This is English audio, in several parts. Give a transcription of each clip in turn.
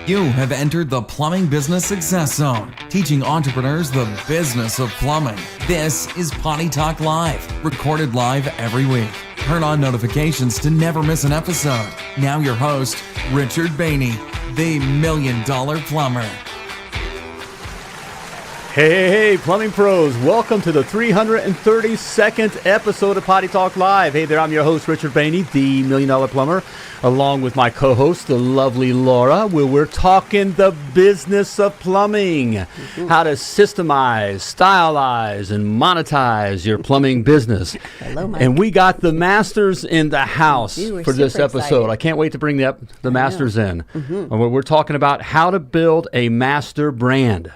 You have entered the Plumbing Business Success Zone, teaching entrepreneurs the business of plumbing. This is Potty Talk Live, recorded live every week. Turn on notifications to never miss an episode. Now your host, Richard Bainey, the $1 Million Plumber. Hey, plumbing pros. Welcome to the 332nd episode of Potty Talk Live. Hey there, I'm your host, Richard Bainey, the $1 Million Plumber, along with my co-host, the lovely Laura, where we're talking the business of plumbing, how to systemize, stylize, and monetize your plumbing business. Hello, Mike. And we got the masters in the house for this episode. Excited. I can't wait to bring the masters in. We're talking about how to build a master brand.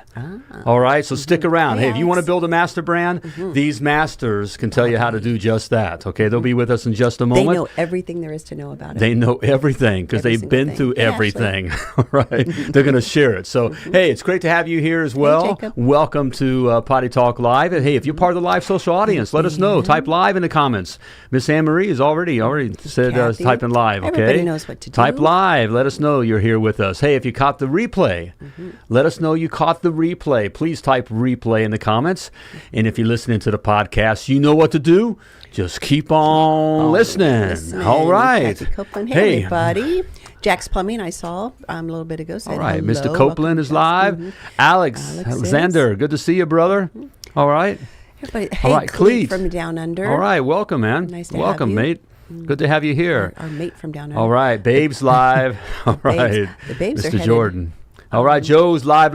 All right, so stick around. Hey, if you want to build a master brand, these masters can tell you how to do just that. Okay, they'll be with us in just a moment. They know everything there is to know about it. They know everything because they've been through everything. All right, they're going to share it. So, hey, it's great to have you here as well. Jacob. Welcome to Potty Talk Live. And hey, if you're part of the live social audience, let us know. Type live in the comments. Miss Anne Marie has already said type in live. Okay, everybody knows what to do. Type live. Let us know you're here with us. Hey, if you caught the replay, let us know you caught the replay. Please type replay in the comments. And if you're listening to the podcast, you know what to do. Just keep on listening. All right. Jackie Copeland. Hey, everybody. Jack's Plumbing, I saw a little bit ago. Said all right. hello. Mr. Copeland is live. Alex Alexander, good to see you, brother. All right. Everybody, hey, all right. Cleet from Down Under. All right. Welcome, man. Nice to welcome, have you. mate. Good to have you here. Our mate from Down Under. All right. Babes live. All right. The babes Mr. are headed. Jordan. All right, Joe's live.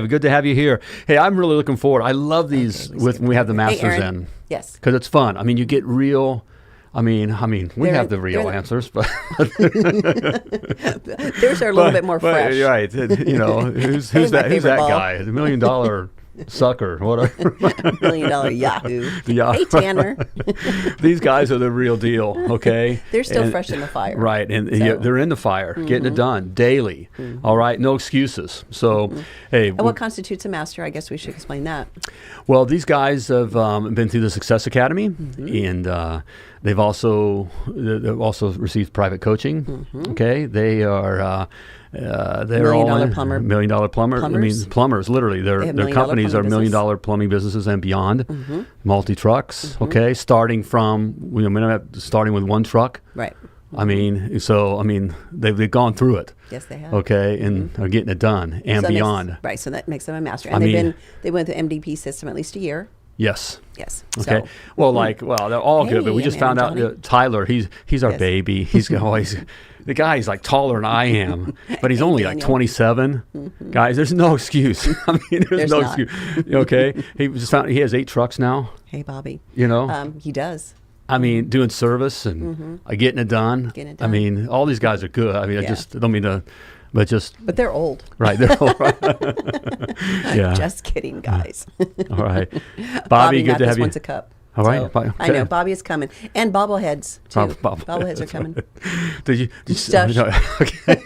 Good to have you here. Hey, I'm really looking forward. I love these when we have the masters in. Yes. Because it's fun. I mean, you get real. I mean, we have the real answers, but theirs are a little bit more fresh. Right. You know, who's that? Who's that guy? The $1 million sucker, whatever. $1 million Yahoo. Yeah. Hey, Tanner. These guys are the real deal, okay? They're still fresh in the fire. Right, and they're in the fire, getting it done daily, all right? No excuses. So, hey. And what constitutes a master? I guess we should explain that. Well, these guys have been through the Success Academy, and they've also received private coaching, okay? They are... they're all in plumber. $1 million plumber. Plumbers? I mean, plumbers. Literally, their companies are $1 million plumbing businesses and beyond. Multi trucks. Okay, starting with one truck. Right. I mean, they've gone through it. Yes, they have. Okay, and are getting it done and beyond. Right. So that makes them a master. And they went through MDP system at least a year. Yes. Yes. Okay. So, they're all good, but we just found out Tyler. He's our baby. He's always. The guy's like taller than I am, but he's only like 27. Guys, there's no excuse. I mean, there's no excuse. Okay, he has 8 trucks now. Hey, Bobby. You know, he does. I mean, doing service and getting it done. Getting it I done. mean, all these guys are good. I mean, I don't mean to, but they're old. Right. They're old. Right. Yeah. Just kidding, guys. All right, Bobby, good to have you. Once a cup. All right. Okay. I know Bobby is coming, and bobbleheads too. Bobbleheads are coming. Did you Stuff. No, okay.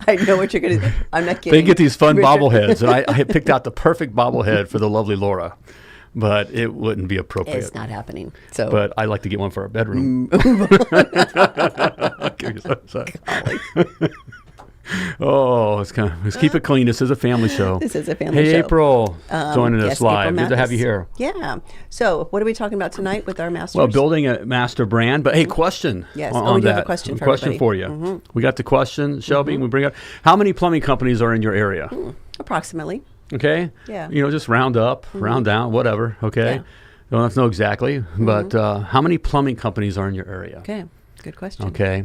I know what you're gonna do. I'm not kidding. They get these fun Richard. bobbleheads, and I had picked out the perfect bobblehead for the lovely Laura, but it wouldn't be appropriate. It's not happening. So, but I like to get one for our bedroom. Oh, let's keep it clean. This is a family show. This is a family show. Hey, April, joining us yes, live. April Good to have you here. Yeah. So, what are we talking about tonight with our masters? Well, building a master brand. But hey, question. Yes. On we do that. have a question for question everybody. for you. We got the question, Shelby. We bring up how many plumbing companies are in your area? Approximately. Okay. Yeah. You know, just round up, round down, whatever. Okay. Yeah. Don't have to know exactly, but how many plumbing companies are in your area? Okay. Good question. Okay.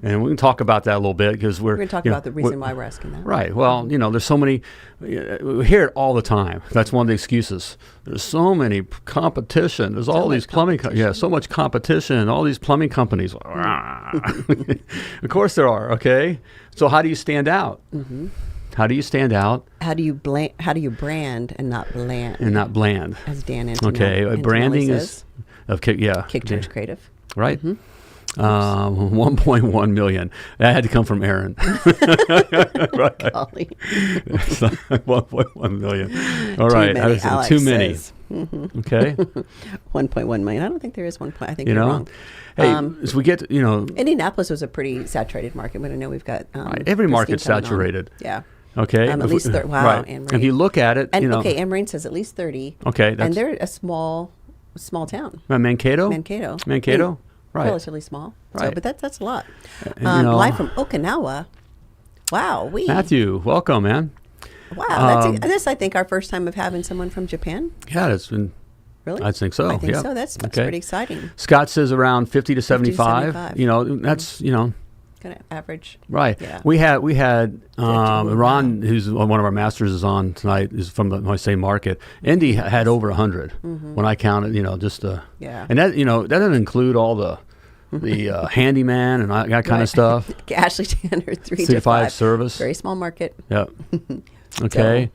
And we can talk about that a little bit because we're going to talk about the reason why we're asking that. Right. Well, there's so many. We hear it all the time. That's one of the excuses. There's so many competition. There's all these plumbing. So much competition. All these plumbing companies. Of course there are. Okay. So how do you stand out? How do you stand out? How do you brand and not bland? As Dan Antonelli Okay. Branding says. Kick Church Creative. Right. 1.1 million. That had to come from Aaron. Right. Golly. 1.1 million. All right. Too many, Alex too many. says. Okay. 1.1 million. I don't think there is 1. I think You you're know, wrong. hey, as we get, Indianapolis was a pretty saturated market, but I know we've got every market's Christine coming on. saturated. Yeah. Okay. At least wow. Right. Anne If you look at it, and okay, Anne Marie says at least 30. Okay. And they're a small town. Mankato. Mankato. Right. Relatively small. Right. So, but that's a lot. And, live from Okinawa. Wow. Matthew, welcome, man. Wow. That's I think our first time of having someone from Japan. Yeah, it's been. Really? I think so. I think yeah. so. That's okay. pretty exciting. Scott says around 50 to 75. 75. That's kind of average. Right. Yeah. We had Ron, who's one of our masters, is on tonight. Is from the same market. Indy had over 100 when I counted. Just yeah. And that that doesn't include all the handyman and that kind of stuff. Ashley Tanner, 3 to to 5 service. Very small market. Yep. Okay.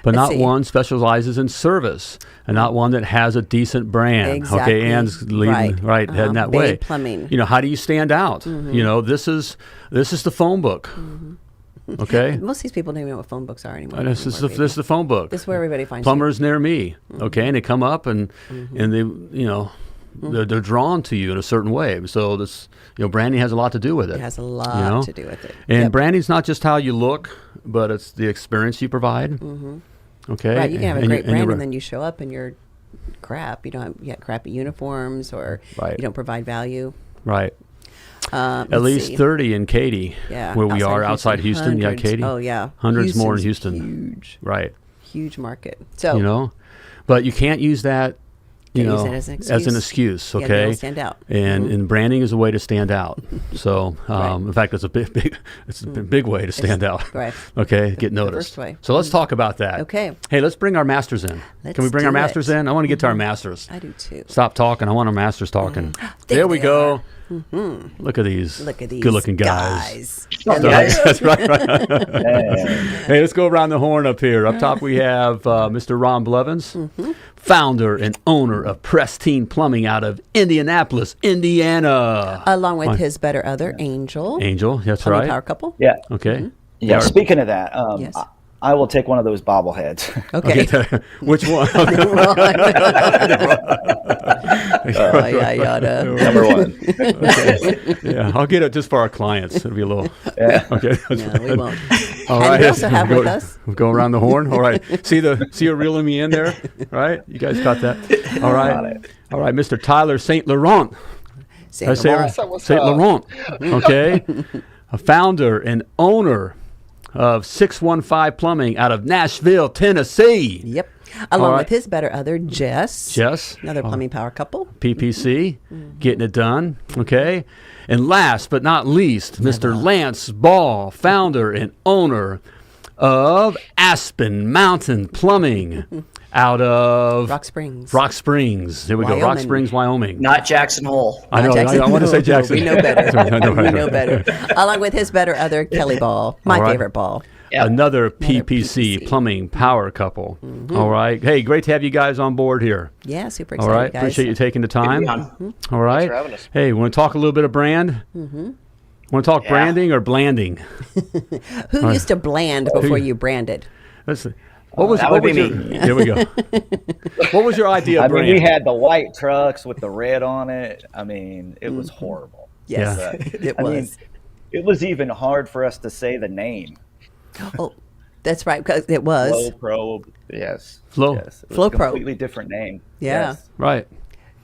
But not one specializes in service and not one that has a decent brand. Exactly. Okay. Ann's leading, heading that Bay way. Plumbing. How do you stand out? This is the phone book. Okay. Most of these people don't even know what phone books are anymore. This is the phone book. This is where everybody finds plumbers near me. Okay. And they come up and they, they're drawn to you in a certain way. So this, branding has a lot to do with it. It has a lot to do with it. And branding's not just how you look, but it's the experience you provide. Okay. Right. You can have a great brand and then you show up and you're crap. You don't have crappy uniforms or you don't provide value. Right. At least 30 in Katy, where we are outside Houston. Hundreds. Yeah, Katy. Oh, yeah. Hundreds Houston's more in Houston. Huge. Right. Huge market. So, but you can't use that. As an excuse. Okay, stand out, and branding is a way to stand out. So, in fact, it's a big way to stand out. Right. Okay, get noticed. First way. So let's talk about that. Okay. Hey, let's bring our masters in. Can we bring our masters in? I want to get to our masters. I do too. Stop talking. I want our masters talking. There we go. Look at these good-looking guys. That's right. Hey, let's go around the horn up here. Up top, we have Mr. Ron Blevins, founder and owner of Pristine Plumbing out of Indianapolis, Indiana. Along with his better other, Angel. Angel, that's right. Power couple. Yeah. Okay. Yeah. Speaking of that, yes. I will take one of those bobbleheads. Okay. Which one? Number one. Okay. Yeah, I'll get it just for our clients. It'll be a little. Yeah. Okay. No, we won't. All and right. we also have with us. Go around the horn. All right. See you reeling me in there. Right. You guys got that. All right. All right. Mr. Tyler St. Laurent. St. Laurent. Okay. A founder and owner of 615 Plumbing out of Nashville, Tennessee. Yep. Along with his better other, Jess. Another plumbing power couple. PPC, getting it done. Okay. And last but not least, Mr. Lance Ball, founder and owner of Aspen Mountain Plumbing out of Rock Springs. There we go. Rock Springs, Wyoming. Not Jackson Hole. I know. I want to say Jackson. We know better. We know better. Along with his better other, Kelly Ball, my favorite Ball. Yep. Another PPC plumbing power couple. All right. Hey, great to have you guys on board here. Yeah, super excited, all right. guys. Appreciate you taking the time. All right. Thanks for having us. Hey, want to talk a little bit of brand? Want to talk branding or blanding? Who used to bland before you branded? Listen. What was me. Here we go. What was your idea of brand? We had the white trucks with the red on it. I mean, it was horrible. Yes, it was. It was even hard for us to say the name. Oh, that's right, because it was. Flow Pro. Yes. Flow. Yes. It was Flow a Pro. completely different name. Yeah. Yes. Right.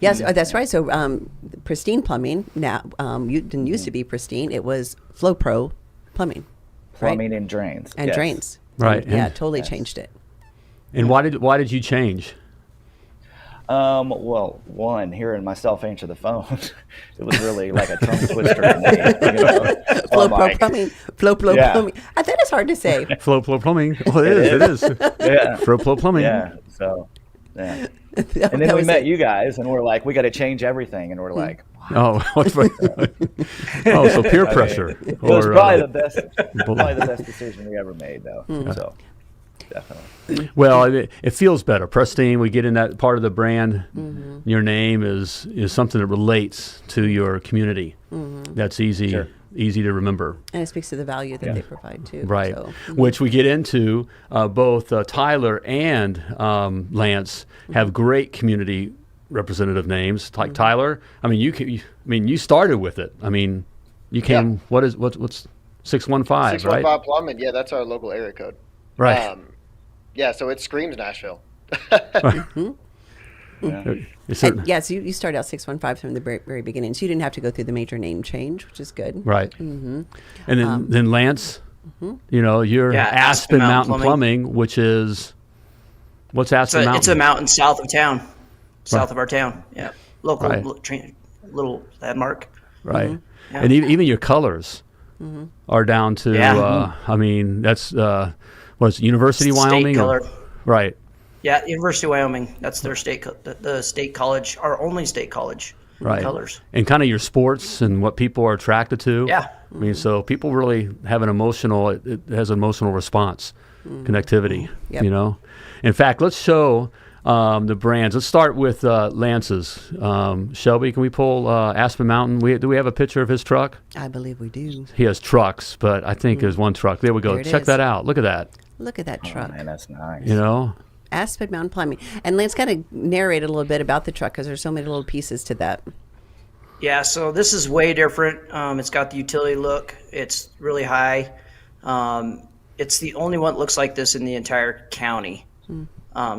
Yes, that's right. So Pristine Plumbing now didn't used to be Pristine. It was Flow Pro Plumbing. Plumbing and drains. And drains. Right. Yeah, totally changed it. And why did you change? Well, one, hearing myself answer the phone, it was really like a tongue twister to me. Flow Pro Plumbing. Flow Plumbing. That is hard to say. Flow Plumbing. Oh, it is. Yeah. Flow Plumbing. Yeah. So, yeah. And then we met you guys, and we're like, we got to change everything, and we're like, wow. Oh, so peer pressure. It was probably the best decision we ever made, though. So. Definitely. Well, it feels better. Pristine, we get in that part of the brand. Your name is something that relates to your community. That's easy easy to remember. And it speaks to the value that they provide too. Right, So, which we get into. Both Tyler and Lance have great community representative names. Like Tyler, I mean, you started with it. I mean, you came. What's 615? 615 right? Plumbing. Yeah, that's our local area code. Right. Yeah, so it screams Nashville. so you started out 615 from the very beginning, so you didn't have to go through the major name change, which is good. Right. And then Lance, you're Aspen Mountain Plumbing, which is what's Aspen Mountain? It's a mountain south of town, south of our town. Yeah, local little landmark. Right. Yeah. And even your colors are down to. I mean, that's what's University of Wyoming? Color. Right. Yeah, University of Wyoming. That's their the state college, our only state college colors. And kind of your sports and what people are attracted to. Yeah. I mean, so people really have it has an emotional response, connectivity, In fact, let's show the brands. Let's start with Lance's. Shelby, can we pull Aspen Mountain? Do we have a picture of his truck? I believe we do. He has trucks, but I think there's one truck. There we go. Check that out. Look at that. Look at that truck. Oh, man, that's nice. Aspen Mountain Plumbing. And Lance kind of narrated a little bit about the truck because there's so many little pieces to that. Yeah, so this is way different. It's got the utility look. It's really high. It's the only one that looks like this in the entire county.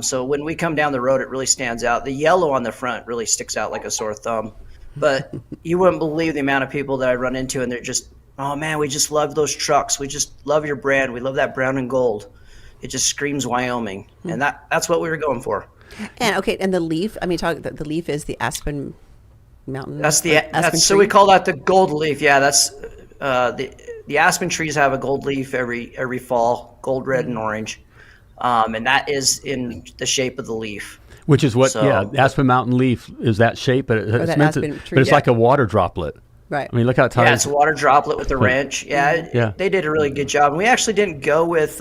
So when we come down the road, it really stands out. The yellow on the front really sticks out like a sore thumb. But you wouldn't believe the amount of people that I run into, and they're just, oh, man, we just love those trucks. We just love your brand. We love that brown and gold. It just screams Wyoming, and that's what we were going for. And the leaf. I mean, the leaf is the Aspen Mountain. So we call that the gold leaf. Yeah, that's the aspen trees have a gold leaf every fall, gold, red, and orange, and that is in the shape of the leaf. Which is what? Aspen Mountain leaf is that shape, but it's like a water droplet. Right. I mean, look how tight. Yeah, it's a water droplet with the wrench. Yeah, they did a really good job. And we actually didn't go with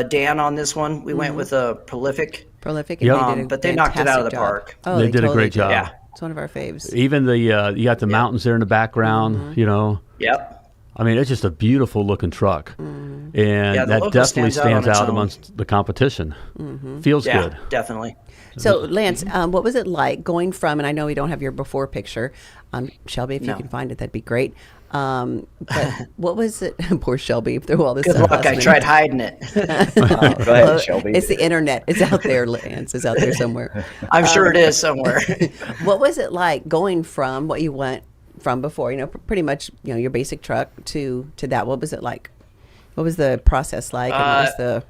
Dan on this one. We went with a Prolific. But they knocked it out of the park. Oh, they did a great job. Yeah. It's one of our faves. Even you got the mountains there in the background, Yep. I mean, it's just a beautiful looking truck. And that definitely stands out amongst the competition. Feels good. Definitely. So, Lance, what was it like going from, and I know we don't have your before picture, Shelby, if you can find it, that'd be great. But what was it? Poor Shelby, through all this Good luck. I tried hiding it. Go ahead, Shelby. It's the internet. It's out there, Lance. It's out there somewhere. I'm sure it is somewhere. What was it like going from what you went from before, pretty much, your basic truck to that? What was it like? What was the process like? And what was the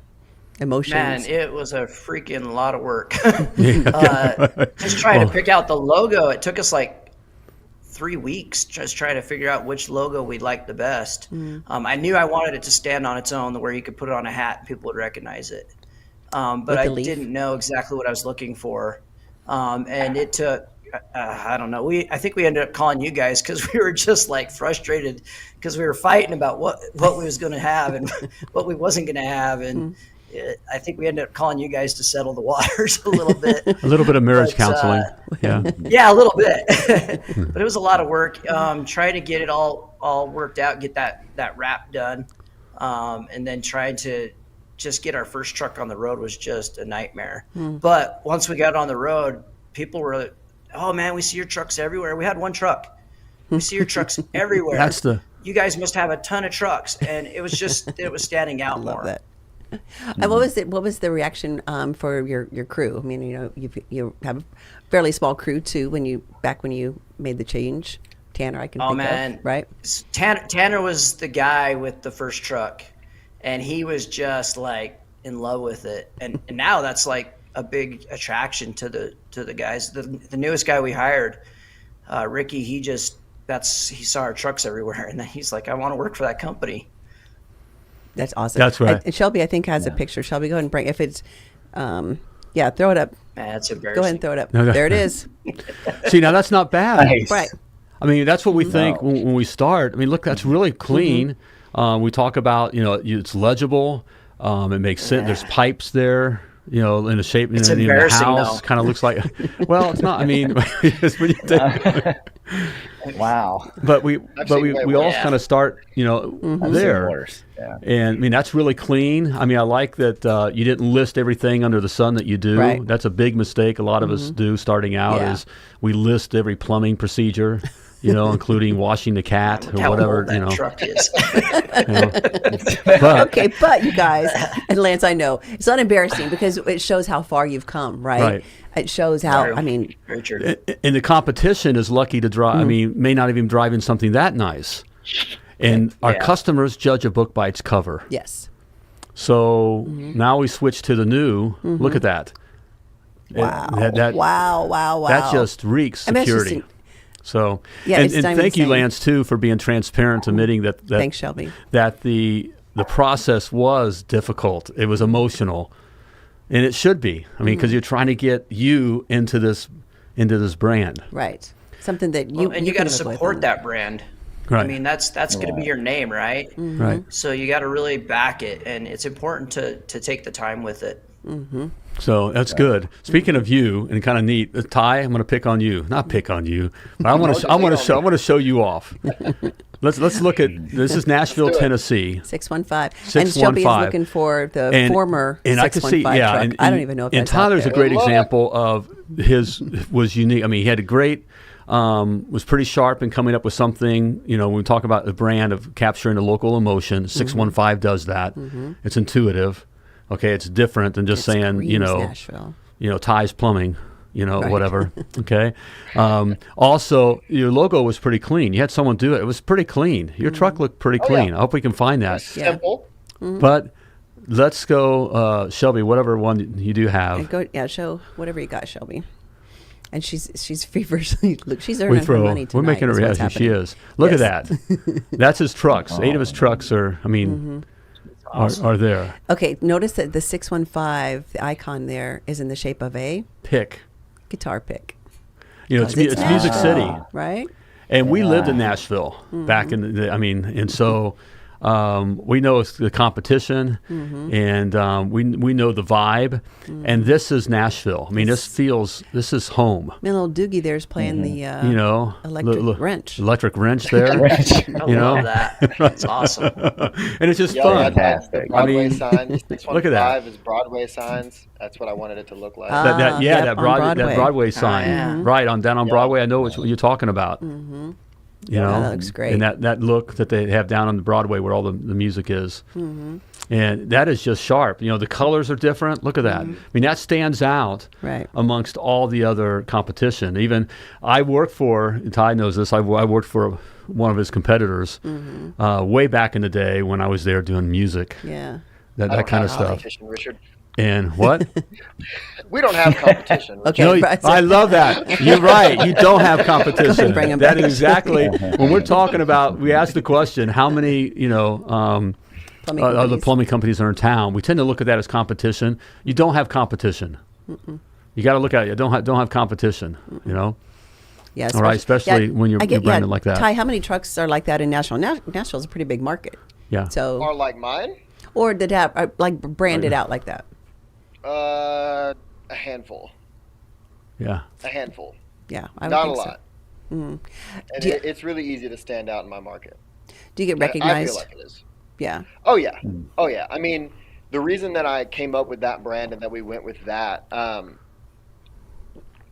emotions? Man, it was a freaking lot of work. Just trying to pick out the logo. It took us like 3 weeks just trying to figure out which logo we liked the best. I knew I wanted it to stand on its own, where you could put it on a hat and people would recognize it. But I didn't know exactly what I was looking for. And it took, I don't know. I think we ended up calling you guys because we were just like frustrated because we were fighting about what we was going to have and what we wasn't going to have. And I think we ended up calling you guys to settle the waters a little bit. A little bit of marriage counseling. Yeah, a little bit. But it was a lot of work. Trying to get it all worked out, get that wrap done. And then trying to just get our first truck on the road was just a nightmare. But once we got on the road, people were, oh man, we see your trucks everywhere. We had one truck. We see your trucks everywhere. You guys must have a ton of trucks. And it was standing out more. I love that. And what was the reaction for your crew? I mean, you have a fairly small crew too. When you made the change, Tanner, I can think of, right? Tanner was the guy with the first truck, and he was just like in love with it. And now that's like a big attraction to the guys. The newest guy we hired, Ricky, he saw our trucks everywhere, and then he's like, I want to work for that company. That's awesome. That's right. And Shelby, I think, has a picture. Shelby, go ahead and bring, if it's, throw it up. That's embarrassing. Go ahead and throw it up. No. There it is. See, now that's not bad. Nice. Right. I mean, that's what we think when we start. I mean, look, that's really clean. We talk about, it's legible. It makes sense. There's pipes there. in the shape, It's in the embarrassing, house, though. kind of looks like. Well, it's not. I mean, it's when you think- Wow. but we seen way all worse. kind of start, I've seen there. worse. Yeah. And I mean, that's really clean. I mean, I like that you didn't list everything under the sun that you do. Right. That's a big mistake a lot of us do starting out Yeah. is we list every plumbing procedure, including washing the cat or How whatever, old that truck is. But Okay, but you guys, and Lance, I know it's not embarrassing because it shows how far you've come, right? Right. It shows how, True. I mean, Very true. and the competition is lucky to drive. I mean, may not even drive in something that nice. And our Yeah. customers judge a book by its cover. yes. So now we switch to the new. Look at that. Wow. That wow. That just reeks I mean, it's just security. So, Yeah, and, it's and not even thank you, saying- Lance, too, for being transparent, admitting that Thanks, Shelby. that the process was difficult. It was emotional, and it should be. I mean, because you're trying to get you into this brand. Right. Something that Well, and you got can to live with support and- that brand. Right. I mean, that's going to be your name, right? Right. So you got to really back it, and it's important to take the time with it. So that's good. Speaking of you, and kind of neat, Ty, I'm going to pick on you. Not pick on you, but I want to show you off. Let's look at this. Is Nashville, do it. Tennessee. 615. And Shelby is 615. looking for the former and I can see, 615 yeah, truck. and, I don't even know if and that's Tyler's out a there. great example of his was unique. I mean, he had a great, was pretty sharp in coming up with something. When we talk about the brand of capturing the local emotion, 615 does that. It's intuitive. Okay, it's different than just saying, Screams Nashville. Ty's plumbing. Right. Whatever. Okay. Also, your logo was pretty clean. You had someone do it. It was pretty clean. Your truck looked pretty clean. I hope we can find that. Yeah. Simple. But let's go, Shelby, whatever one you do have. Show whatever you got, Shelby. And she's feverishly look. She's We earning her throw. money tonight. We're making her. is what's Yeah, she happening. is. Look at Yes. that. That's his trucks. 8 of his trucks are. I mean, are there. Okay, notice that the 615, the icon there, is in the shape of a Pick. guitar pick. It's It's Music Nashville, City, right? and we lived in Nashville back in the. and so. We know it's the competition, and we know the vibe, and this is Nashville. I mean, this is home. Man, little Doogie there's playing the electric wrench. Electric wrench there. I love that. That's awesome. And it's just Yeah, fun. they had the Broadway I mean, signs. look at that. 615 is Broadway signs. That's what I wanted it to look like. That Yep, that on Broadway Broadway. sign, yeah. right down on Yeah. Broadway. I know what you're talking about. that looks great. And that look that they have down on the Broadway where all the music is, and that is just sharp. The colors are different. Look at that. I mean, that stands out Right. amongst all the other competition. Even I worked for, Ty knows this. I worked for one of his competitors way back in the day when I was there doing music. Yeah. That kind of stuff. Competition, Richard. And what? We don't have competition. Okay. No, right. I love that. You're right. You don't have competition. Bring 'em That back. is exactly when we're talking about. We ask the question: how many, Plumbing other companies. plumbing companies are in town? We tend to look at that as competition. You don't have competition. You got to look at it. Don't have competition. Yeah, All right, especially when you're branded like that. Ty, how many trucks are like that in Nashville? Nashville's a pretty big market. Yeah. So, Or like mine? or did have like branded out like that? A handful. Yeah. A handful. Yeah, I would Not a think lot. So. And Do you- it's really easy to stand out in my market. Do you get I recognized? feel like it is. Yeah. Oh yeah. Oh yeah. I mean, the reason that I came up with that brand and that we went with that, I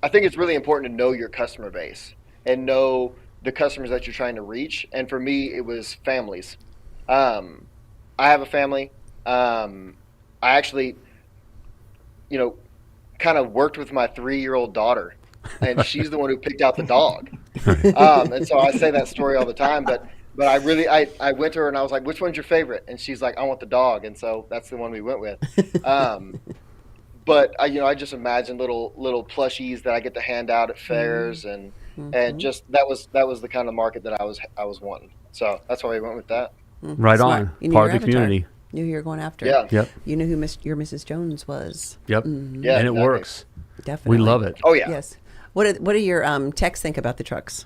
think it's really important to know your customer base and know the customers that you're trying to reach. And for me, it was families. I have a family. I actually, kind of worked with my 3-year-old daughter, and she's the one who picked out the dog. And so I say that story all the time, but I really, I went to her and I was like, which one's your favorite? And she's like, I want the dog. And so that's the one we went with. But I just imagine little plushies that I get to hand out at fairs and just, that was the kind of market that I was wanting. So that's why we went with that. Right Smart. on. You knew Part your of the avatar. community. Knew who you were going after. Yeah. Yep. You knew who your Mrs. Jones was. Yep. Yeah. And it exactly. works. Definitely. We love it. Oh yeah. Yes. What do your techs think about the trucks?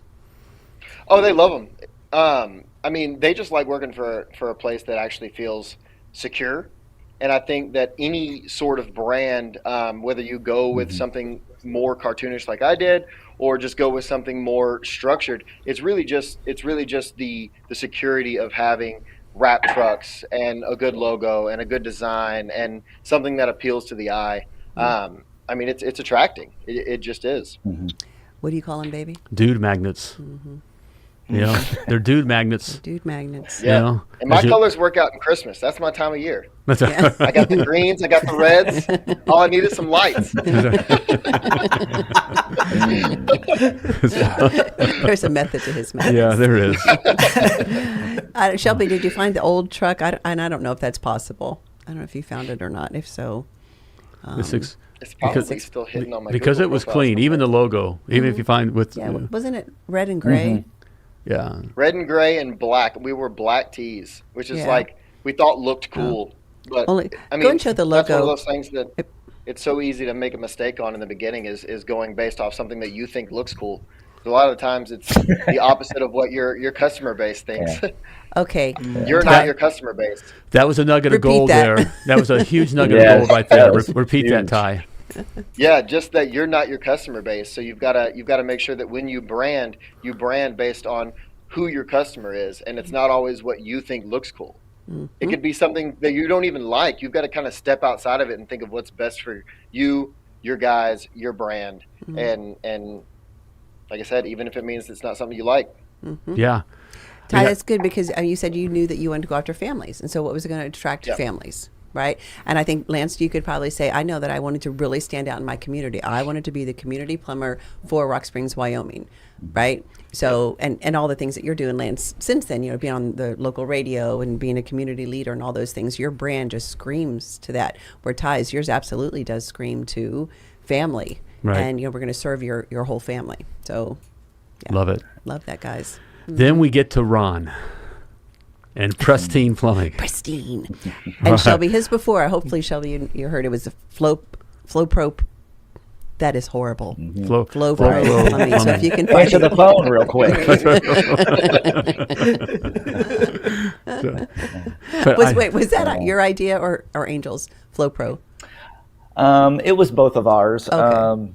Oh, they love them. I mean, they just like working for a place that actually feels secure. And I think that any sort of brand, whether you go with something more cartoonish like I did, or just go with something more structured, it's really just the security of having wrap trucks and a good logo and a good design and something that appeals to the eye. I mean, it's attracting. It just is. What do you call them, baby? Dude magnets. You know, they're dude magnets. Dude magnets. Yeah. You know, And my as you- colors work out in Christmas. That's my time of year. Yeah. I got the greens, I got the reds. All I need is some lights. There's a method to his madness. Yeah, there is. Shelby, did you find the old truck? And I don't know if that's possible. I don't know if you found it or not. If so, It's It's probably because still hidden on my because Google it was profile clean. somewhere. Even the logo, even if you find with yeah, wasn't it red and gray? yeah, Red and gray and black. We were black tees, which is Yeah. like we thought looked cool. But Only- I go mean, and show the that's one of logo. those things that it's so easy to make a mistake on in the beginning is going based off something that you think looks cool. A lot of the times it's the opposite of what your customer base thinks. Okay. You're Ty- not your customer base. that was a nugget of Repeat gold that. there. That was a huge nugget Yes, of gold right that there. was Repeat that, huge. Ty. Yeah, just that you're not your customer base. So you've got to make sure that when you brand based on who your customer is, and it's not always what you think looks cool. It could be something that you don't even like. You've got to kind of step outside of it and think of what's best for you, your guys, your brand, and like I said, even if it means it's not something you like. Yeah. Ty, Yeah. that's good because you said you knew that you wanted to go after families. And so what was it going to attract Yep. families, right? And I think, Lance, you could probably say, I know that I wanted to really stand out in my community. I wanted to be the community plumber for Rock Springs, Wyoming, right? So, and all the things that you're doing, Lance, since then, you know, being on the local radio and being a community leader and all those things, your brand just screams to that. Where Ty's, yours absolutely does scream to family. Right. And, you know, we're going to serve your whole family. So, yeah. Love it. Love that, guys. Then we get to Ron and Pristine Plumbing. Pristine. And Shelby, his before, hopefully, Shelby, you heard it was a Flow Pro. That is horrible. Flow Flow Pro plumbing. So if you can find Answer the it. phone real quick. Was that your idea or Angel's Flow Pro? It was both of ours. Okay.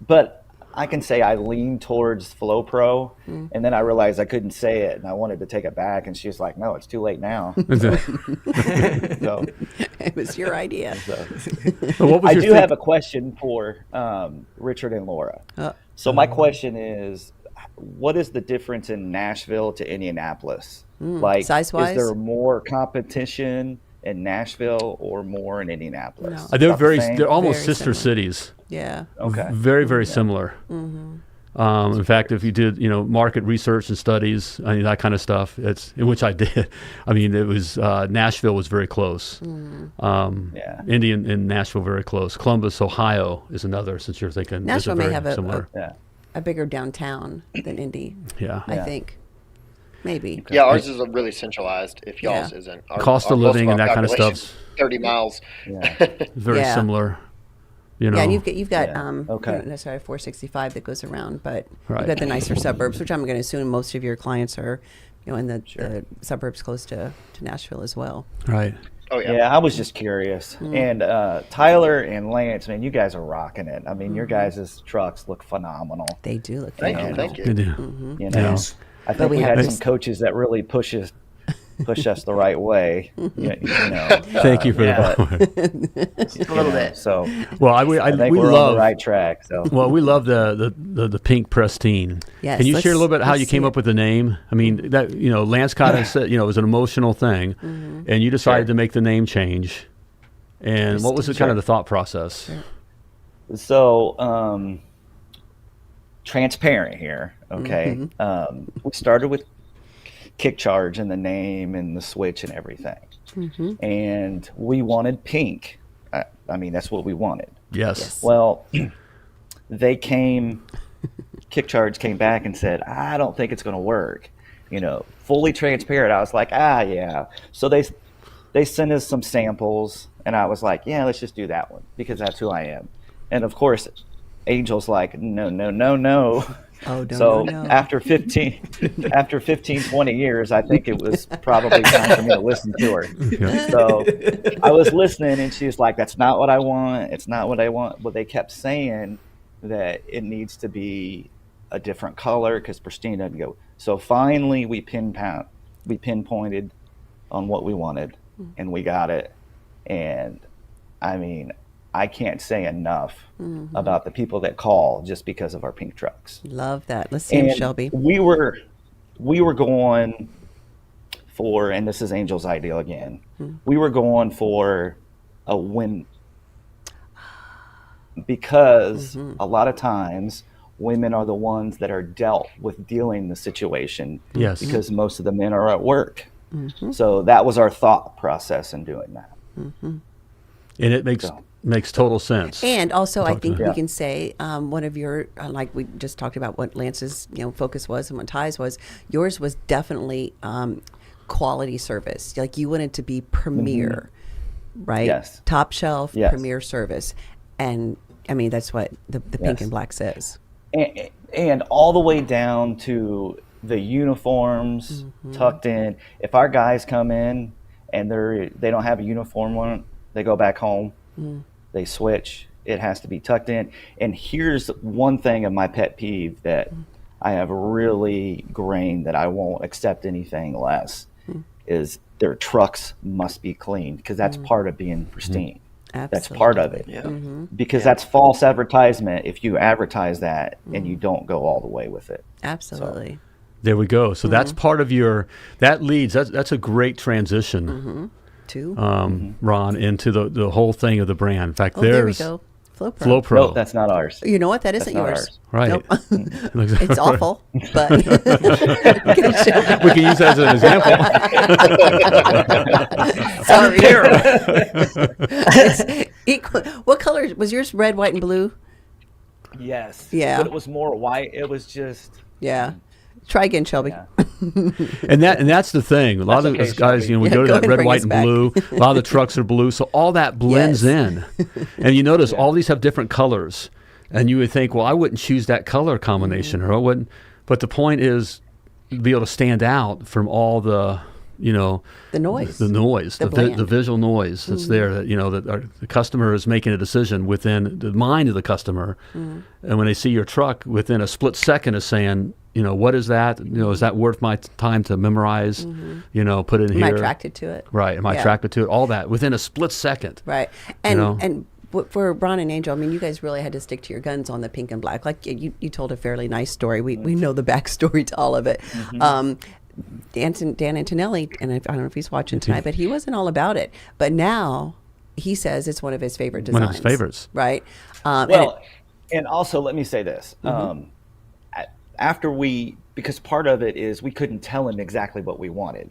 But I can say I leaned towards Flow Pro, and then I realized I couldn't say it, and I wanted to take it back, and she was like, "No, it's too late now." So, It was your idea. So what was I your do have a question for Richard and Laura. So my question is, what is the difference in Nashville to Indianapolis? Like, size-wise? is there more competition in Nashville or more in Indianapolis? No. They're About the same? they're almost Very sister similar. cities. Yeah. Okay. Very, very similar. In fact, if you did, you know, market research and studies, I mean, that kind of stuff, which I did. I mean, it was Nashville was very close. Yeah. Indy and Nashville very close. Columbus, Ohio is another. Since you're thinking Nashville may very have similar. Yeah. a bigger downtown than Indy, Yeah. I think. Maybe. Yeah, ours is really centralized. If y'all's Yeah. isn't. Cost of most living our and that kind of population's stuff's 30 miles. Yeah. very Yeah. similar. You know. Yeah, and you've got Yeah. Okay. not necessarily 465 that goes around, but Right. you've got the nicer suburbs, which I'm going to assume most of your clients are, you know, in the suburbs close to Nashville as well. Right. Oh yeah. Yeah, I was just curious. And Tyler and Lance, man, you guys are rocking it. I mean, your guys' trucks look phenomenal. They do look Thank you. phenomenal. Thank you. They do. You know, Yes. I think we we have had this- some coaches that really push us the right way. You know, Thank you for Yeah. that. Just a little bit. So Well, I we think we're on love the right track. So Well, we love the pink Pristine. Yes, Can you share a little bit how let's you see came it. up with the name? I mean, that Lance kind of said, it was an emotional thing, and you decided to make the name change. And what was the kind of the thought process? So, transparent here. Okay. We started with kick charge and the name and the switch and everything. And we wanted pink. I mean, that's what we wanted. Yes. Well, kick charge came back and said, I don't think it's going to work. Fully transparent. I was like, yeah. So they sent us some samples and I was like, yeah, let's just do that one because that's who I am. And of course, Angel's like, no. Oh, no, So no, no. after 15, 20 years, I think it was probably time for me to listen to her. Yeah. So I was listening, and she was like, "That's not what I want. It's not what I want." But they kept saying that it needs to be a different color because pristine doesn't go. So finally, we pinpointed on what we wanted, and we got it. And I mean, I can't say enough about the people that call just because of our pink trucks. Love that. Let's see him, And Shelby. we were going for, and this is Angel's ideal again. We were going for a win because a lot of times women are the ones that are dealt with dealing the situation. Yes. Because most of the men are at work. So that was our thought process in doing that. And it makes total sense. And also, I think Yeah. we can say one of your, like we just talked about what Lance's focus was and what Ty's was, yours was definitely quality service. Like you wanted to be premier, right? Yes. Top shelf, Yes. premier service. And I mean, that's what the pink Yes. and black says. And all the way down to the uniforms tucked in. If our guys come in and they don't have a uniform on, they go back home. They switch. It has to be tucked in. And here's one thing of my pet peeve that I have really grained that I won't accept anything less is their trucks must be clean because that's part of being pristine. That's part of it. Yeah. Because that's false advertisement if you advertise that and you don't go all the way with it. Absolutely. There we go. So that's part of that's a great transition, Two. Ron, into the whole thing of the brand. In fact, There we there's go. Flow Pro. Flow Pro. No, that's not ours. You know what? That isn't not yours. ours. Right. Nope. It's awful, but We can use that as an example. sorry. Terrible. It's equal. What color was yours? Red, white, and blue? Yes. Yeah. But it was more white. It was just. Yeah. Try again, Shelby. Yeah. And that's the thing. A lot That's of okay, those guys, Shelby. we Yeah, go to go that ahead and red, bring white, us and back. blue. A lot of the trucks are blue, so all that blends Yes. in. And you notice all these have different colors, and you would think, well, I wouldn't choose that color combination, or I wouldn't. But the point is, to be able to stand out from all the, The noise. the noise, The the bland. visual noise that's there. That the customer is making a decision within the mind of the customer, and when they see your truck, within a split second, is saying, what is that? Is that worth my time to memorize? Put it in Am I here. attracted to it? Right. Am I Yeah. attracted to it? All that within a split second. Right. And know? and for Ron and Angel, I mean, you guys really had to stick to your guns on the pink and black. Like you told a fairly nice story. We know the backstory to all of it. Dan Antonelli, and I don't know if he's watching tonight, but he wasn't all about it. But now he says it's one of his favorite designs. One of his favorites. Right. Well, and also let me say this. Because part of it is we couldn't tell him exactly what we wanted.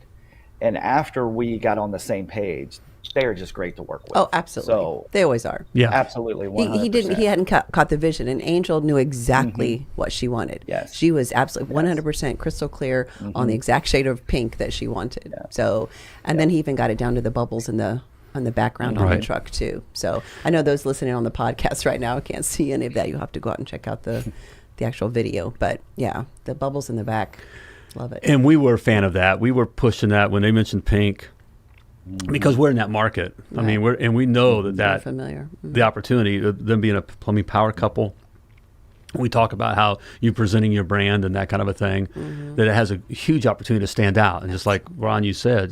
And after we got on the same page, they are just great to work with. Oh, absolutely. So They always are. Yeah. absolutely, 100%. He hadn't caught the vision, and Angel knew exactly what she wanted. Yes. She was absolutely 100% crystal clear on the exact shade of pink that she wanted. So, and then he even got it down to the bubbles in the on the background on the Right. truck too. So I know those listening on the podcast right now can't see any of that. You'll have to go out and check out the actual video. But yeah, the bubbles in the back, love it. And we were a fan of that. We were pushing that when they mentioned pink, because we're in that market. I mean, we know Very that familiar. the opportunity of them being a plumbing power couple. We talk about how you presenting your brand and that kind of a thing, that it has a huge opportunity to stand out. And just like Ron, you said,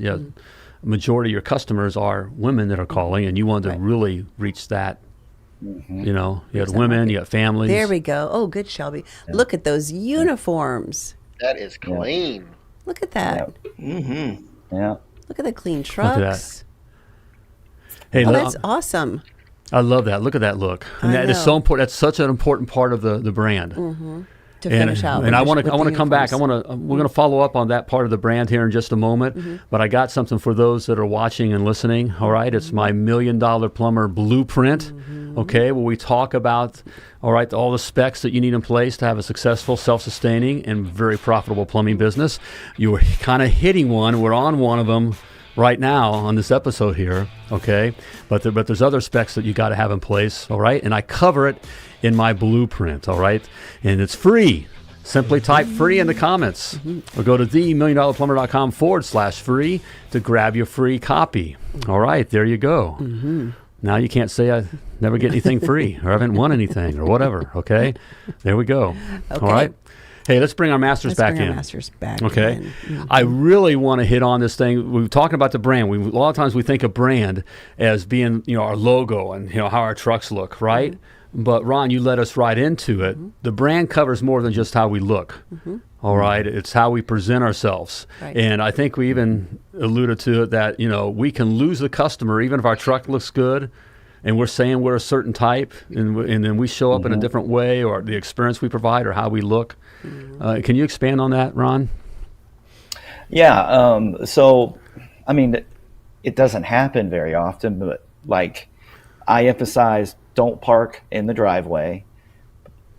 majority of your customers are women that are calling, and you want to really reach that. You had women, you got families. There we go. Oh, good, Shelby. Look at those uniforms. That is clean. Look at that. Yeah. Look at the clean at that. trucks. Hey, Oh, look, that's awesome. I love that. Look at that look. And I that is know. so important. That's such an important part of the brand. To finish out. And I want with to the come back. uniforms. We're going to follow up on that part of the brand here in just a moment. But I got something for those that are watching and listening. All right, it's my $1 Million Plumber Blueprint. Okay, where we talk about all the specs that you need in place to have a successful, self-sustaining, and very profitable plumbing business. You were kind of hitting one. We're on one of them right now on this episode here. Okay, but there's other specs that you got to have in place. All right, and I cover it in my blueprint. All right, and it's free. Simply type free in the comments or go to themilliondollarplumber.com/free to grab your free copy. All right, there you go. Now you can't say I never get anything free or I haven't won anything or whatever. Okay, there we go. Okay. All right. Hey, let's bring our masters back in. Okay. I really want to hit on this thing. We were talking about the brand. A lot of times we think of brand as being, our logo and, how our trucks look, right? But Ron, you led us right into it. The brand covers more than just how we look. All right. It's how we present ourselves. Right. And I think we even alluded to it that, we can lose the customer even if our truck looks good and we're saying we're a certain type and then we show up in a different way, or the experience we provide or how we look. Can you expand on that, Ron? Yeah. So, I mean, it doesn't happen very often, but like I emphasize, don't park in the driveway.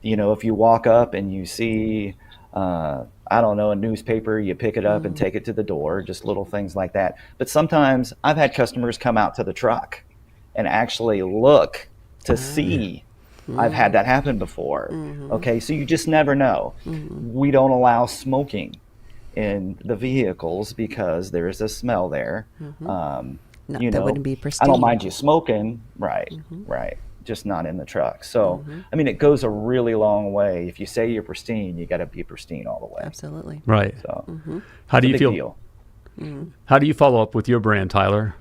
If you walk up and you see, I don't know, a newspaper, you pick it up and take it to the door, just little things like that. But sometimes I've had customers come out to the truck and actually look to see. I've had that happen before. Okay, so you just never know. We don't allow smoking in the vehicles because there's a smell there. That wouldn't be pristine. I don't mind you smoking, right, just not in the truck. So, I mean, it goes a really long way. If you say you're pristine, you got to be pristine all the way. Absolutely. Right. So, how do you feel? Deal. How do you follow up with your brand, Tyler?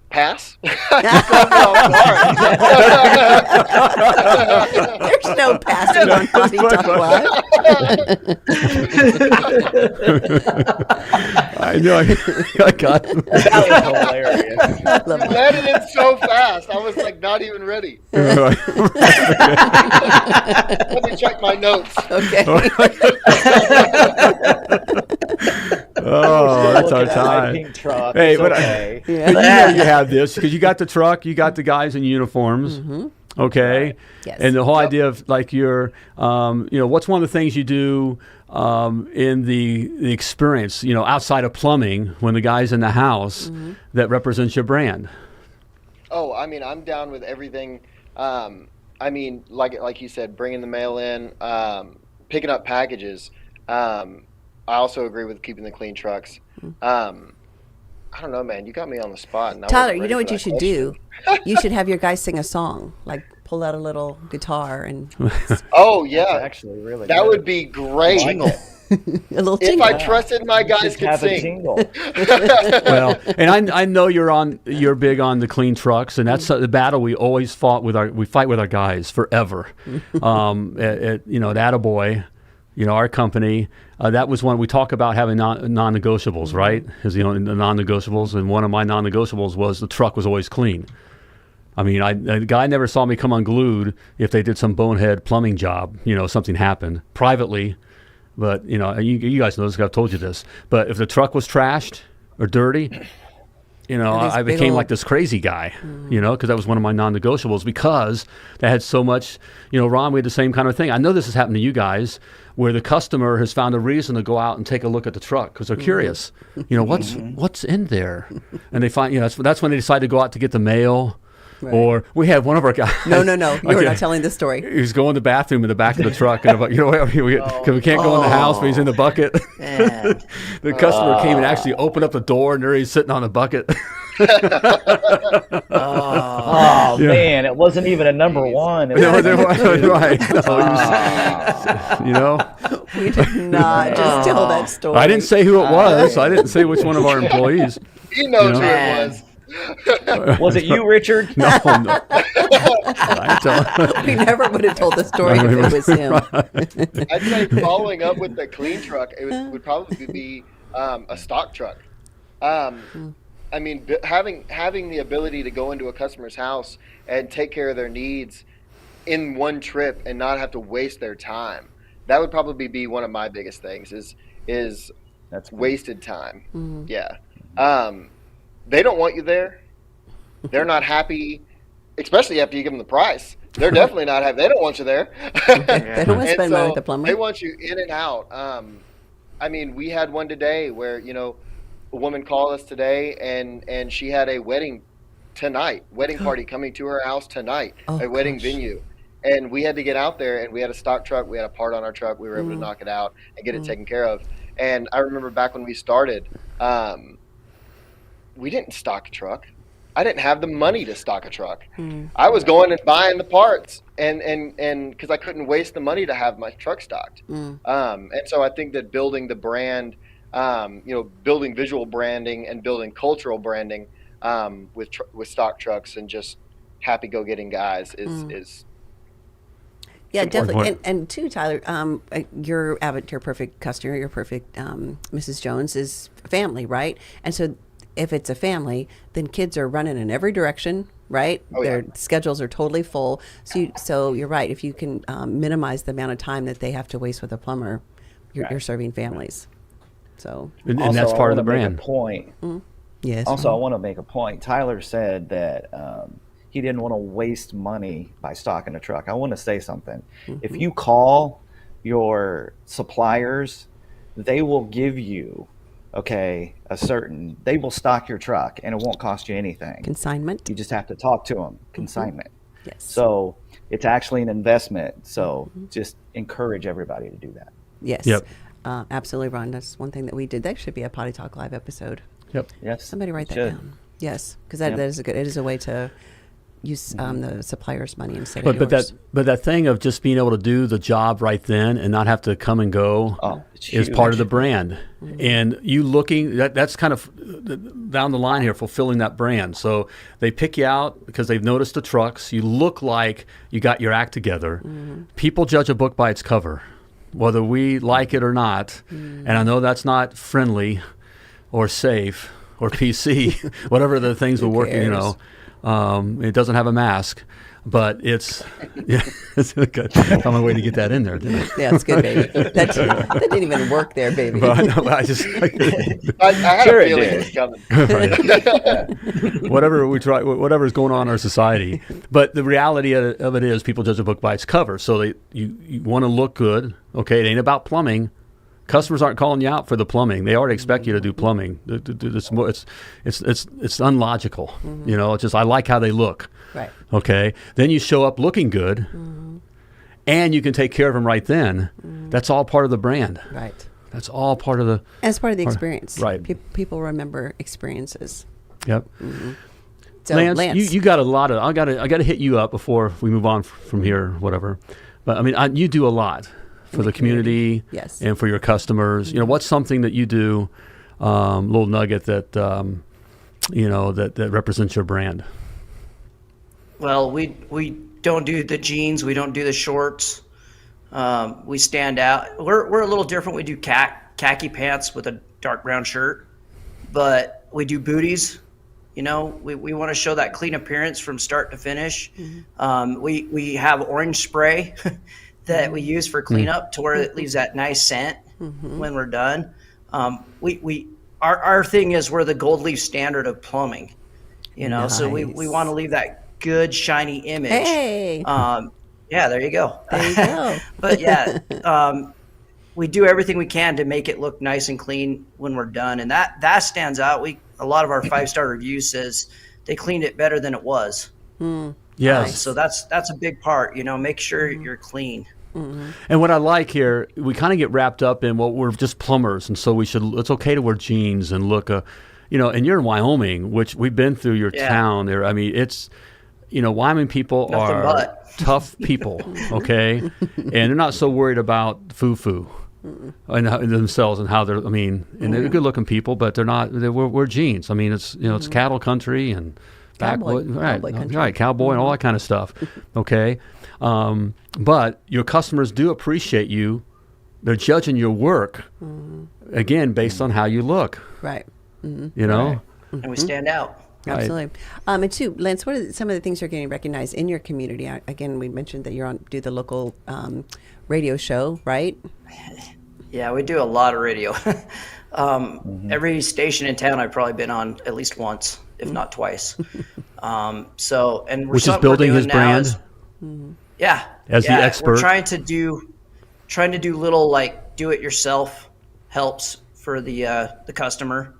Pass. There's no passing on Potty Talk Live. I know. I got it. That was hilarious. You landed it so fast. I was like not even ready. Let me check my notes. Okay. Oh, that's our time. Pink truck. Hey, It's but okay. but you have this because you got the truck, you got the guys in uniforms. Okay. Yes. And the whole idea of like your, what's one of the things you do in the experience, outside of plumbing when the guy's in the house that represents your brand? Oh, I mean, I'm down with everything. I mean, like you said, bringing the mail in, picking up packages. I also agree with keeping the clean trucks. I don't know, man. You got me on the spot. And Tyler, you know what you should do? You should have your guys sing a song, like pull out a little guitar and. Oh yeah, That's actually really. that good. would be great. Jingle. A little If jingle. I trusted my guys Just could have a sing. jingle. Well, and I know you're big on the clean trucks, and that's the battle we always fight with our guys forever. At Attaboy, our company, that was one we talk about having non-negotiables, right? Because the non-negotiables, and one of my non-negotiables was the truck was always clean. I mean, the guy never saw me come unglued if they did some bonehead plumbing job. Something happened privately, but you guys know this. I've told you this. But if the truck was trashed or dirty, I became like this crazy guy, because that was one of my non-negotiables because that had so much, Ron, we had the same kind of thing. I know this has happened to you guys where the customer has found a reason to go out and take a look at the truck because they're curious, what's in there? And they find, that's when they decide to go out to get the mail. Right. Or we had one of our guys. No. You're not telling this story. He was going to the bathroom in the back of the truck. And we can't go in the house, but he's in the bucket. The customer came and actually opened up the door, and there he's sitting on the bucket. Man, it wasn't even a number one. It was right. We did not just tell that story. I didn't say who it was. I didn't say which one of our employees. He knows who it was. Was it you, Richard? No. We never would have told the story if it was him. I'd say following up with the clean truck, it would probably be a stock truck. I mean, having the ability to go into a customer's house and take care of their needs in one trip and not have to waste their time. That would probably be one of my biggest things is That's wasted time. Yeah. They don't want you there. They're not happy, especially after you give them the price. They're definitely not happy. They don't want you there. They don't want to spend money with the plumber. They want you in and out. I mean, we had one today where, a woman called us today and she had a wedding party coming to her house tonight, a wedding venue. And we had to get out there, and we had a stock truck. We had a part on our truck. We were able to knock it out and get it taken care of. And I remember back when we started, we didn't stock a truck. I didn't have the money to stock a truck. I was going and buying the parts, and because I couldn't waste the money to have my truck stocked. And so I think that building the brand, building visual branding and building cultural branding with stock trucks and just happy go-getting guys is Yeah, definitely. And too, Tyler, your perfect customer, your perfect Mrs. Jones is family, right? And so if it's a family, then kids are running in every direction, right? Their schedules are totally full. So you're right. If you can minimize the amount of time that they have to waste with a plumber, you're serving families. So and that's part of the brand. Make a point. Yes. Also, I want to make a point. Tyler said that he didn't want to waste money by stocking a truck. I want to say something. If you call your suppliers, they will give you, they will stock your truck and it won't cost you anything. Consignment. You just have to talk to them. Consignment. Yes. So it's actually an investment. So just encourage everybody to do that. Yes. Yep. Absolutely, Ron. That's one thing that we did. That should be a Potty Talk Live episode. Yep. Yes. Somebody write that down. Yes, because that is it is a way to use the supplier's money instead of yours. But that thing of just being able to do the job right then and not have to come and go is part of the brand. And you that's kind of down the line here, fulfilling that brand. So they pick you out because they've noticed the trucks. You look like you got your act together. People judge a book by its cover, whether we like it or not. And I know that's not friendly or safe or PC, whatever the things we're working, it doesn't have a mask, but it's good. I found my way to get that in there, didn't I? Yeah, it's good, baby. That didn't even work there, baby. But I just I had a feeling it was coming. whatever we try, whatever is going on in our society. But the reality of it is, people judge a book by its cover. So you want to look good. Okay, it ain't about plumbing. Customers aren't calling you out for the plumbing. They already expect you to do plumbing. It's unlogical. It's just, I like how they look. Right. Okay. Then you show up looking good, and you can take care of them right then. That's all part of the brand. Right. That's all part of the. As part of the experience. Right. People remember experiences. Yep. So Lance, you got a lot of. I got to hit you up before we move on from here, whatever. But I mean, you do a lot for the community, yes, and for your customers. What's something that you do, little nugget that that represents your brand? Well, we don't do the jeans, we don't do the shorts. We stand out. We're a little different. We do khaki pants with a dark brown shirt, but we do booties. We want to show that clean appearance from start to finish. We have orange spray that we use for cleanup to where it leaves that nice scent when we're done. Our thing is we're the gold leaf standard of plumbing, Nice. so we want to leave that good shiny image. Hey. Yeah, there you go. There you go. But yeah, we do everything we can to make it look nice and clean when we're done, and that stands out. A lot of our 5-star reviews says they cleaned it better than it was. Yes. So that's a big part. Make sure you're clean. And what I like here, we kind of get wrapped up in, well, we're just plumbers, and so it's okay to wear jeans and look, and you're in Wyoming, which we've been through your town there. I mean, it's, Wyoming people are tough people, okay? And they're not so worried about foo-foo and themselves and how they're, and they're good-looking people, but they're not, we're jeans. I mean, it's, it's cattle country and Cowboy cowboy and all that kind of stuff, okay? But your customers do appreciate you. They're judging your work, again, based on how you look. Right. And we stand out. Absolutely. And too, Lance, what are some of the things you're getting recognized in your community? Again, we mentioned that do the local radio show, right? Yeah, we do a lot of radio. Every station in town I've probably been on at least once, if not twice. Which is building his brand. Yeah. As the expert. We're trying to do little do it yourself helps for the customer,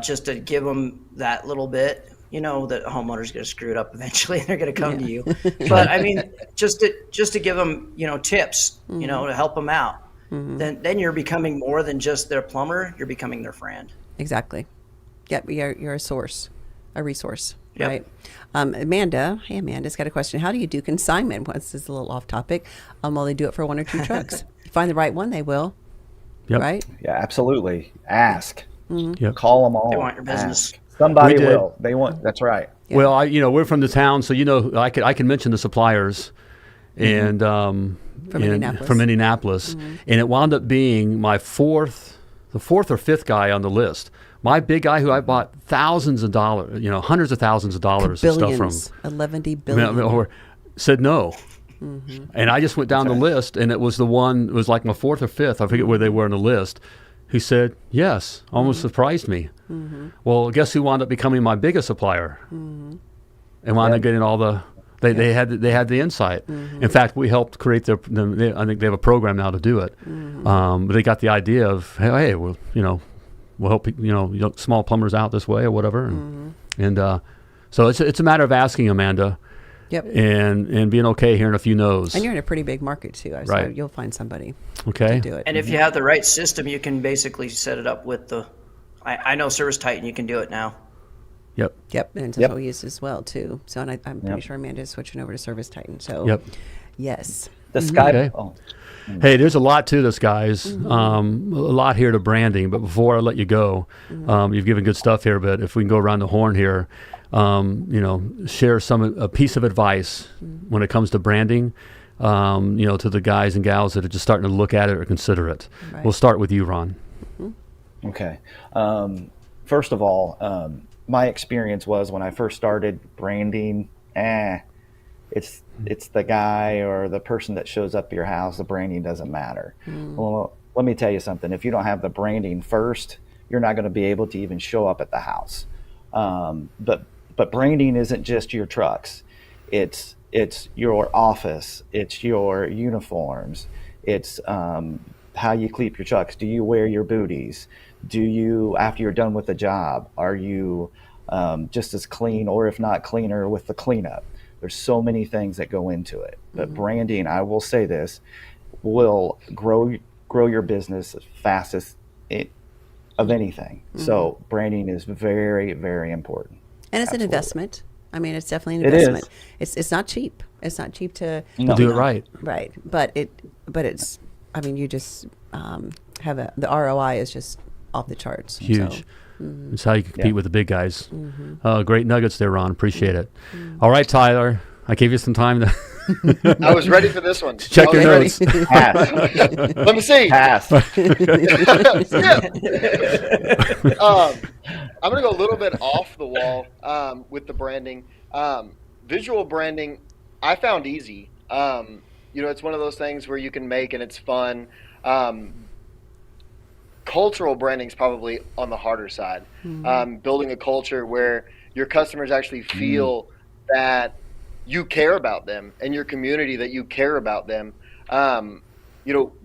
just to give them that little bit. you know that homeowners going to screw it up eventually and they're going to come to you. But I mean, just to give them, you know, tips, you know, to help them out. Then you're becoming more than just their plumber. You're becoming their friend. Exactly. Yep. You're a source, a resource. Yep. Right. Amanda. Hey, Amanda's got a question. How do you do consignment? Well, this is a little off topic. Well, they do it for 1 or 2 trucks. You find the right one, they will. Yep. Right. Yeah, absolutely. Ask. Yep. Call them all. They want your business. Ask. Somebody We did. will. They want. That's right. Yeah. Well, we're from the town, so I can mention the suppliers, and From Indianapolis. from Indianapolis, and it wound up being the fourth or fifth guy on the list. My big guy, who I bought thousands of dollars, hundreds of thousands of dollars of stuff from, Billions. 11 billion. said no. And I just went down the list, and it was the one. It was like my fourth or fifth. I forget where they were on the list. Who said yes? Almost surprised me. Well, guess who wound up becoming my biggest supplier? And wound up getting all the. They had the insight. In fact, we helped create I think they have a program now to do it. But they got the idea of hey, we'll help small plumbers out this way or whatever. And so it's a matter of asking, Amanda. Yep. And being okay hearing a few no's. And you're in a pretty big market too. So Right. you'll find somebody Okay. to do it. And if you have the right system, you can basically set it up with I know Service Titan, you can do it now. Yep. Yep. And that's what we use as well too. So and I'm pretty sure Amanda is switching over to Service Titan. So Yep. yes. The Skype. Okay. Oh, Hey, there's a lot to this, guys. A lot here to branding. But before I let you go, you've given good stuff here. But if we can go around the horn here, share a piece of advice when it comes to branding, to the guys and gals that are just starting to look at it or consider it. Right. We'll start with you, Ron. okay. First of all, my experience was when I first started branding. It's the guy or the person that shows up at your house. The branding doesn't matter. Well, let me tell you something. If you don't have the branding first, you're not going to be able to even show up at the house. But branding isn't just your trucks. It's your office. It's your uniforms. It's how you keep your trucks. Do you wear your booties? Do you, after you're done with the job, are you just as clean, or if not cleaner, with the cleanup? There's so many things that go into it. But branding, I will say this, will grow your business as fast as of anything. So branding is very, very important. And it's Absolutely. an investment. I mean, it's definitely an It investment. is. It's not cheap. It's not cheap to Do it right. Right. But it's. I mean, you just have the ROI is just off the charts. Huge. So, It's how you can compete Yeah. with the big guys. Great nuggets there, Ron. Appreciate it. All right, Tyler. I gave you some time to I was ready for this one. check I your was notes. ready. Pass. Let me see. Pass. I'm going to go a little bit off the wall with the branding. Visual branding, I found easy. It's one of those things where you can make and it's fun. Cultural branding is probably on the harder side. Building a culture where your customers actually feel that you care about them and your community, that you care about them.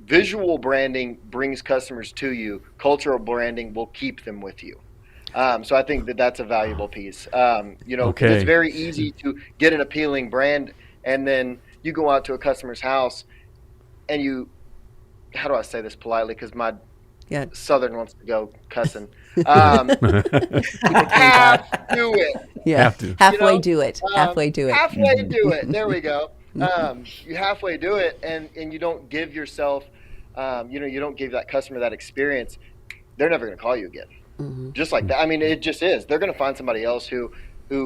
Visual branding brings customers to you. Cultural branding will keep them with you. So I think that's a valuable piece. 'Cause it's very easy to get an appealing brand, and then you go out to a customer's house and how do I say this politely? Because my Southern wants to go cussing. Half do it. yeah. Have to. Halfway do it. Halfway do it. Halfway do it. There we go. You halfway do it, and you don't give yourself, you don't give that customer that experience. They're never going to call you again. Just like that. I mean, it just is. They're going to find somebody else who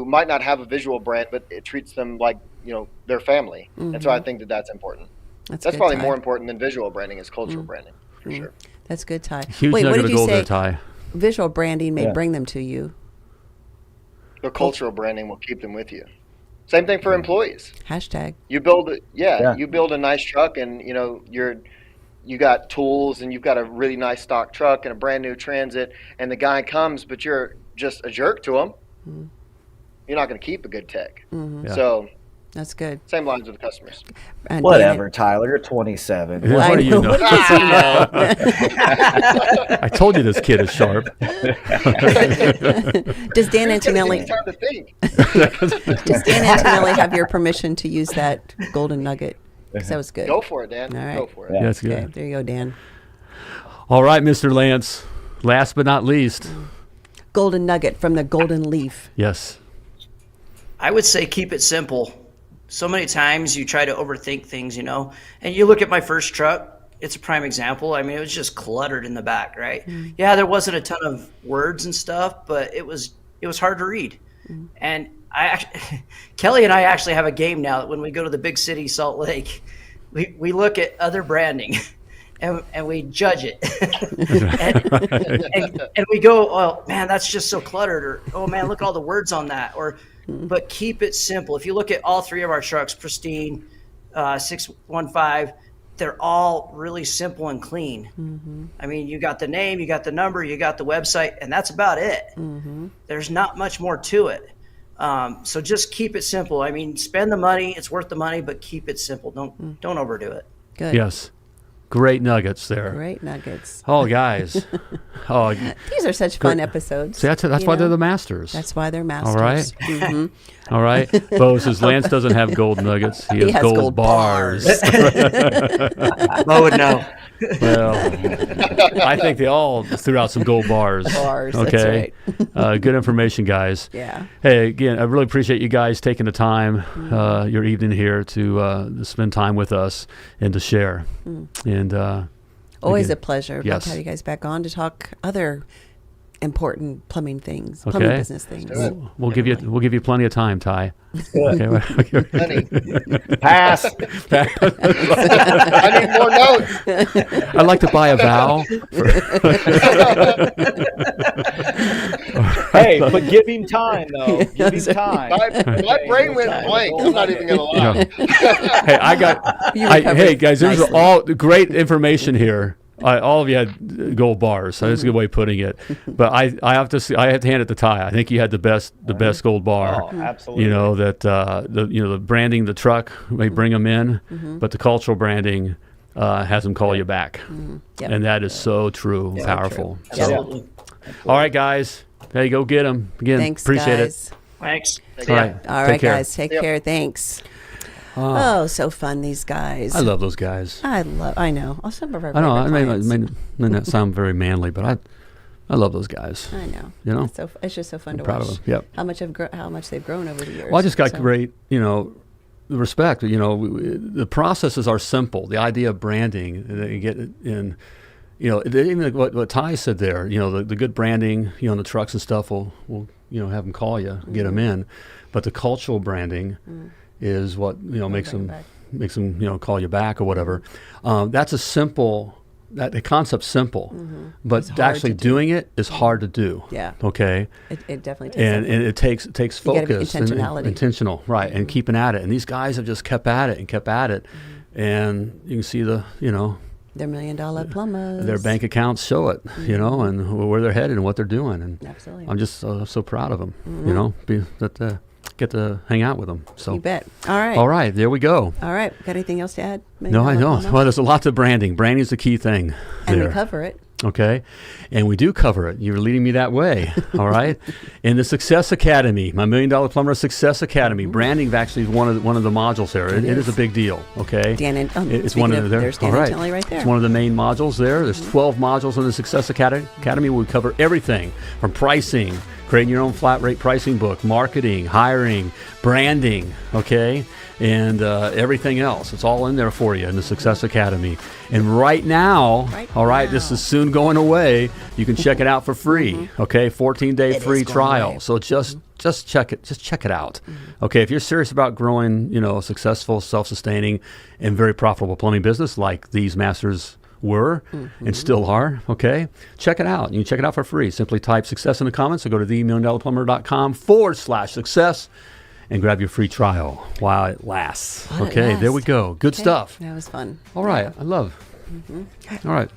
might not have a visual brand, but it treats them like their family. And so I think that's important. That's good, probably Ty. more important than visual branding is cultural branding for sure. That's good, Ty. Huge Wait, what nugget did of you gold say? there, Ty. Visual branding may Yeah. bring them to you. The cultural branding will keep them with you. Same thing for employees. Hashtag. You build Yeah. you build a nice truck, and you got tools, and you've got a really nice stock truck and a brand new Transit, and the guy comes, but you're just a jerk to him. You're not going to keep a good tech. Yeah. So That's good. Same lines with the customers. And Whatever, Tyler. You're 27. Yeah. I What do you know. know? What does he know? I told you this kid is sharp. Does Dan It's gonna Antonelli? take time to think. Does Dan Antonelli have your permission to use that golden nugget? 'Cause that was good. Go for it, Dan. All right. Go for it. Yeah, that's good. Okay, there you go, Dan. All right, Mr. Lance. Last but not least. Golden nugget from the golden leaf. Yes. I would say keep it simple. So many times you try to overthink things, and you look at my first truck, it's a prime example. I mean, it was just cluttered in the back, right? Yeah, there wasn't a ton of words and stuff, but it was hard to read. And Kelly and I actually have a game now that when we go to the big city, Salt Lake, we look at other branding and we judge it. and we go, oh man, that's just so cluttered, or oh man, look at all the words on that. But keep it simple. If you look at all three of our trucks, Pristine, 615, they're all really simple and clean. I mean, you got the name, you got the number, you got the website, and that's about it. There's not much more to it. So just keep it simple. I mean, spend the money; it's worth the money, but keep it simple. Don't overdo it. Good. Yes. Great nuggets there. Great nuggets. Oh, guys. Oh, These are such fun episodes. see, that's you why they're know? the masters. That's why they're masters. All right. All right. Bo says Lance doesn't have gold nuggets. He has gold bars. Mo would know. Well, I think they all threw out some gold bars. Bars, Okay. that's Good information, guys. Yeah. Hey, again, I really appreciate you guys taking the time, your evening here to spend time with us and to share. And Always again, a pleasure. yes. Love to have you guys back on to talk other important plumbing things, plumbing Okay. business things. we'll give you plenty of time, Ty. Okay. Honey, Pass. I need more notes. I'd like to buy a vowel. Hey, but give him time, though. Give him time. My brain went blank. I'm not even gonna lie. Hey, hey guys, there's nicely. all great information here. All of you had gold bars, so that's a good way of putting it. But I have to hand it to Ty. I think you had the best gold bar. Oh, absolutely. You know that the branding, the truck may bring them in, but the cultural branding has them call you back, Yep. and that is so true, and powerful. true. So, Absolutely. all right, guys, hey, go get them again. Thanks, Appreciate guys. Thanks. it. All right, All take right, care. guys. Take Yep. care. Thanks. Oh, so fun, these guys. I love those guys. I know. Oh, some of our I know. I favorite may clients. not sound very manly, but I love those guys. I know. You know? It's just so fun to proud watch. of them. Yep. How much they've grown over the years. Well, I just got So- great, respect. The processes are simple. The idea of branding that you get in, even what Ty said there. The good branding. The trucks and stuff will have them call you, get them in, but the cultural branding is what makes bring them them back. call you back or whatever. That's a simple. The concept's simple, but It's hard actually to do. doing it is hard to do. Yeah. Okay. It definitely takes And effort. it takes You gotta be focus and intentionality. intentional, right, and keeping at it. And these guys have just kept at it and kept at it, and you can see They're $1 million plumbers. their bank accounts show it, and where they're headed and what they're doing. And Absolutely. I'm just so proud of them, get to hang out with them. So You bet. All right. all right, there we go. All right. Got anything else to add? No, I know. Well, there's a lot to branding. Branding is the key thing. And there. we cover it. Okay. And we do cover it. You're leading me that way. All right. In the Success Academy, my $1 Million Plumber Success Academy, branding actually is one of the modules there. It is a big deal. Okay. Dan and It's speaking one of, of there. there's Dan All and Kelly right there. It's one of the main modules there. There's 12 modules in the Success Academy. We cover everything from pricing, creating your own flat rate pricing book, marketing, hiring, branding, okay, and everything else. It's all in there for you in the Success Academy. And right now, this is soon going away. You can check it out for free, okay, 14-day It free is going trial. away. So just check it. Just check it out. Okay, if you're serious about growing, a successful, self-sustaining, and very profitable plumbing business like these masters were and still are, okay, check it out. You can check it out for free. Simply type success in the comments or go to themilliondollarplumber.com/success and grab your free trial while it lasts. While it Okay, there we lasts. go. Good Okay. stuff. That was fun. All right, I love. All right.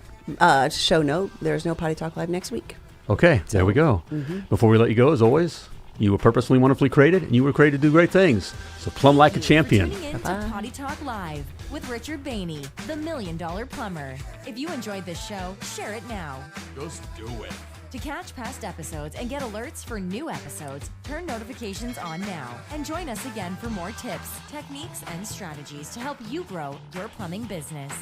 Show note, there's no Potty Talk Live next week. Okay, there we go. Before we let you go, as always, You were purposely, wonderfully created, and you were created to do great things. So plumb like a champion. Tuning in to Potty Talk Live with Richard Bainey, the $1 Million Plumber. If you enjoyed this show, share it now. Just do it. To catch past episodes and get alerts for new episodes, turn notifications on now. And join us again for more tips, techniques, and strategies to help you grow your plumbing business.